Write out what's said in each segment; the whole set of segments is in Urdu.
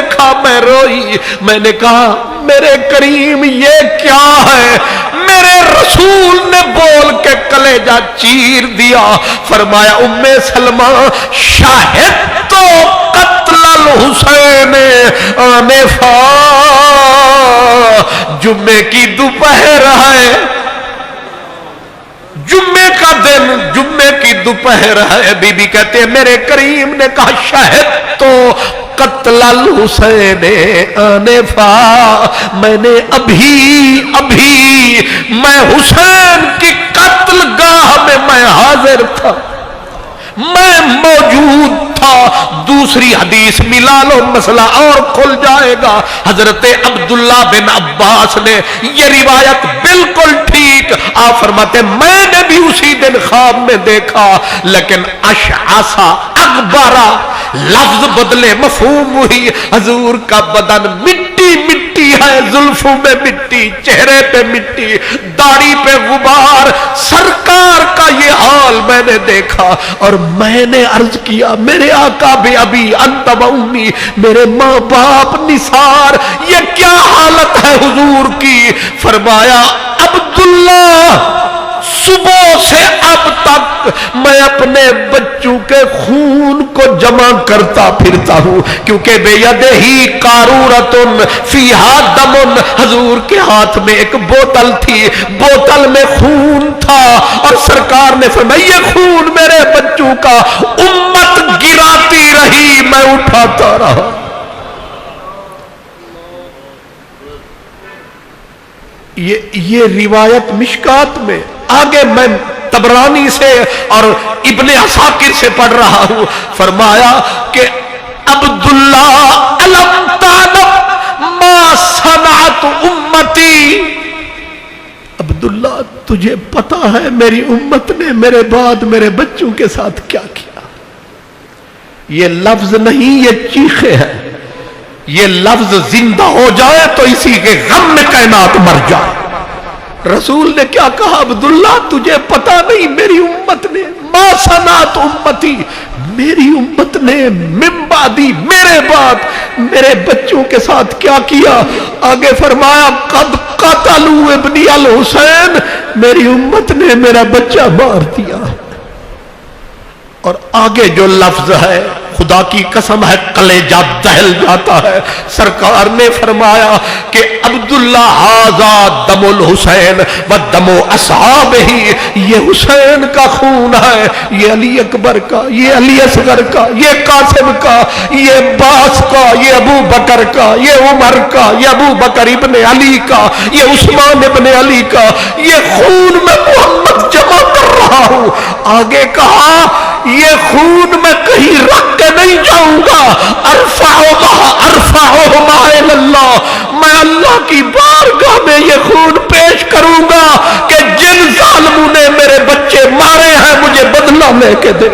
دیکھا میں روئی. میں نے کہا میرے کریم یہ کیا ہے؟ میرے رسول نے بول کے کلیجہ چیر دیا. فرمایا ام سلمہ شاہد تو قتل الحسین آنفا. جمعے کی دوپہر ہے، جمعے کا دن، جمعے کی دوپہر ہے. بی بی کہتے ہیں میرے کریم نے کہا شاہد تو قتل الحسین آنفا. میں نے ابھی میں حسین کی قتل گاہ میں حاضر تھا، میں موجود تھا. دوسری حدیث ملا لو مسئلہ اور کھل جائے گا. حضرت عبداللہ بن عباس نے یہ روایت بالکل ٹھیک آپ فرماتے میں نے بھی اسی دن خواب میں دیکھا، لیکن اشعثا اغبرا لفظ بدلے مفہوم ہوئی. حضور کا بدن مٹی مٹی ہے، زلفوں میں مٹی، چہرے پہ مٹی، داڑھی پہ غبار. سرکار کا یہ حال میں نے دیکھا اور میں نے عرض کیا میرے آقا بھی ابھی انت و امی، میرے ماں باپ نثار، یہ کیا حالت ہے حضور کی؟ فرمایا عبداللہ صبح سے اب تک میں اپنے بچوں کے خون کو جمع کرتا پھرتا ہوں، کیونکہ بے یدہی قارورۃ فیہا دم. حضور کے ہاتھ میں ایک بوتل تھی، بوتل میں خون تھا اور سرکار نے فرمایا یہ خون میرے بچوں کا. امت گراتی رہی، میں اٹھاتا رہا. یہ روایت مشکات میں. آگے میں طبرانی سے اور ابن عساکر سے پڑھ رہا ہوں. فرمایا کہ عبداللہ علم تعلم ما صنعت امتی. عبداللہ تجھے پتا ہے میری امت نے میرے بعد میرے بچوں کے ساتھ کیا کیا؟ یہ لفظ نہیں، یہ چیخے ہیں. یہ لفظ زندہ ہو جائے تو اسی کے غم میں کائنات مر جائے. رسول نے کیا کہا؟ عبداللہ تجھے پتا نہیں میری امت نے ما صنعت امتی، میری امت نے من بعدی میرے بعد میرے بچوں کے ساتھ کیا کیا؟ آگے فرمایا قد قتلوا ابنی الحسین، میری امت نے میرا بچہ مار دیا. اور آگے جو لفظ ہے خدا کی قسم ہے کلیجہ دہل جاتا ہے. سرکار نے فرمایا کہ عبداللہ ھذا دم الحسین و دم اصحابہ، یہ حسین کا خون ہے، یہ علی اکبر کا، یہ علی اصغر کا، یہ قاسم کا، یہ عباس کا، یہ ابو بکر کا، یہ عمر کا، یہ ابو بکر ابن علی کا، یہ عثمان ابن علی کا. یہ خون میں محمد جمع کر رہا ہوں. آگے کہا یہ خون میں کہیں رکھ کے نہیں جاؤں گا، ارفعہما الی اللہ، میں اللہ کی بارگاہ میں یہ خون پیش کروں گا کہ جن ظالموں نے میرے بچے مارے ہیں مجھے بدلہ لے کے دے.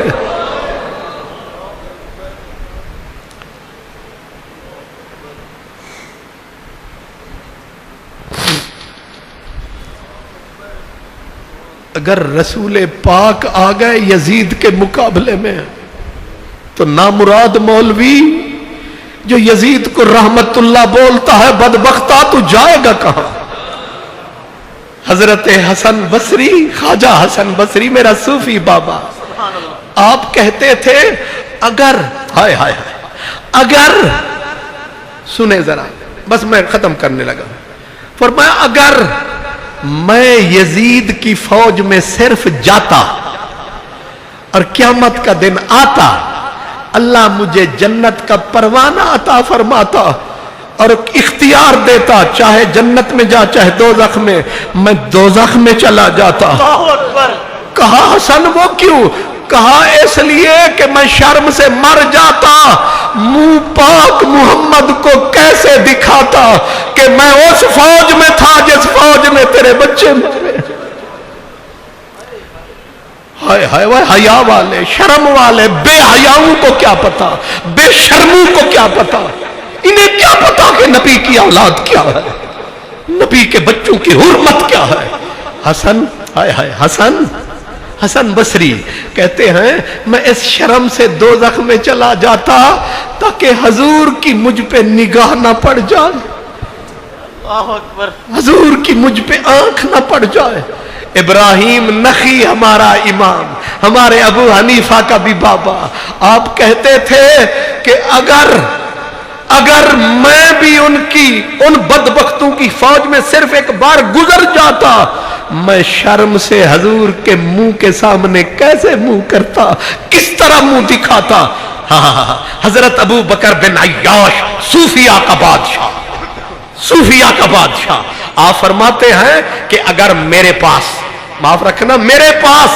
اگر رسول پاک آ گئے یزید کے مقابلے میں تو نامراد مولوی جو یزید کو رحمت اللہ بولتا ہے بدبختہ تو جائے گا کہاں؟ حضرت حسن بصری، خواجہ حسن بصری میرا صوفی بابا، آپ کہتے تھے اگر ہائے ہائے اگر سنیں ذرا بس میں ختم کرنے لگا. فرمایا اگر میں یزید کی فوج میں صرف جاتا اور قیامت کا دن آتا، اللہ مجھے جنت کا پروانہ عطا فرماتا اور اختیار دیتا، چاہے جنت میں جا چاہے دوزخ میں دوزخ میں چلا جاتا. کہا حسن وہ کیوں؟ کہا اس لیے کہ میں شرم سے مر جاتا، منہ پاک محمد کو کیسے دکھاتا کہ میں اس فوج میں تھا جس فوج میں تیرے بچے مارے. ہائے ہائے حیا والے، شرم والے، بے حیاؤں کو کیا پتا، بے شرموں کو کیا پتا، انہیں کیا پتا کہ نبی کی اولاد کیا ہے، نبی کے بچوں کی حرمت کیا ہے. حسن ہائے ہائے حسن حسن بصری کہتے ہیں میں اس شرم سے دوزخ میں چلا جاتا تاکہ حضور کی مجھ پہ نگاہ نہ پڑ جائے، اللہ اکبر، حضور کی مجھ پہ آنکھ نہ پڑ جائے۔ ابراہیم نخی ہمارا امام، ہمارے ابو حنیفہ کا بھی بابا، آپ کہتے تھے کہ اگر میں بھی ان بدبختوں کی فوج میں صرف ایک بار گزر جاتا، میں شرم سے حضور کے منہ کے سامنے کیسے منہ کرتا، کس طرح منہ دکھاتا۔ حضرت ابو بکر بن عیاش صوفیہ کا بادشاہ، صوفیہ کا بادشاہ، آپ فرماتے ہیں کہ اگر میرے پاس، معاف رکھنا، میرے پاس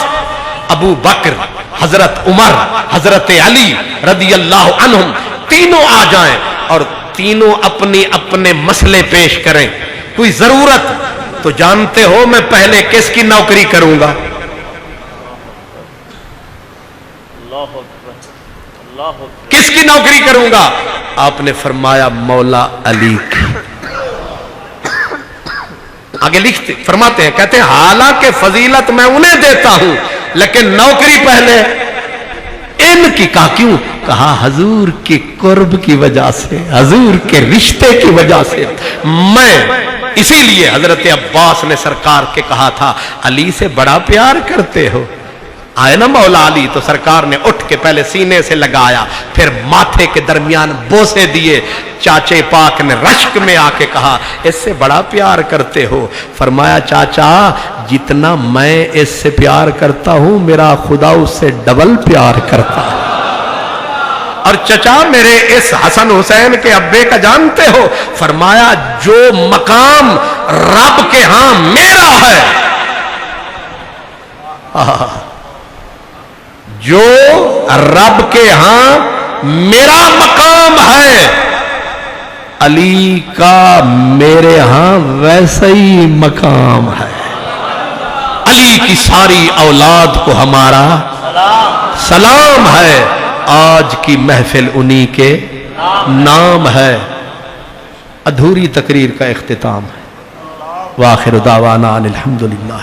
ابو بکر، حضرت عمر، حضرت علی رضی اللہ عنہم تینوں آ جائیں اور تینوں اپنی اپنے مسئلے پیش کریں، کوئی ضرورت، تو جانتے ہو میں پہلے کس کی نوکری کروں گا؟ اللہ اکبر، اللہ اکبر، کس کی نوکری کروں گا؟ آپ نے فرمایا مولا علی کی۔ آگے لکھتے فرماتے ہیں، کہتے ہیں حالانکہ فضیلت میں انہیں دیتا ہوں لیکن نوکری پہلے ان کی۔ کہا کیوں؟ کہا حضور کی قرب کی وجہ سے، حضور کے رشتے کی وجہ سے میں، اسی لیے حضرت عباس نے سرکار کے کہا تھا علی سے بڑا پیار کرتے ہو، آئے نا مولا علی تو سرکار نے اٹھ کے پہلے سینے سے لگایا، پھر ماتھے کے درمیان بوسے دیے، چاچے پاک نے رشک میں آ کے کہا اس سے بڑا پیار کرتے ہو؟ فرمایا چاچا جتنا میں اس سے پیار کرتا ہوں میرا خدا اس سے ڈبل پیار کرتا ہے۔ اور چچا میرے اس حسن حسین کے ابے کا جانتے ہو؟ فرمایا جو مقام رب کے ہاں میرا ہے، جو رب کے ہاں میرا مقام ہے، علی کا میرے ہاں ویسا ہی مقام ہے۔ علی کی ساری اولاد کو ہمارا سلام ہے، آج کی محفل انہی کے نام ہے۔ ادھوری تقریر کا اختتام ہے۔ وآخر دعوانا الحمدللہ۔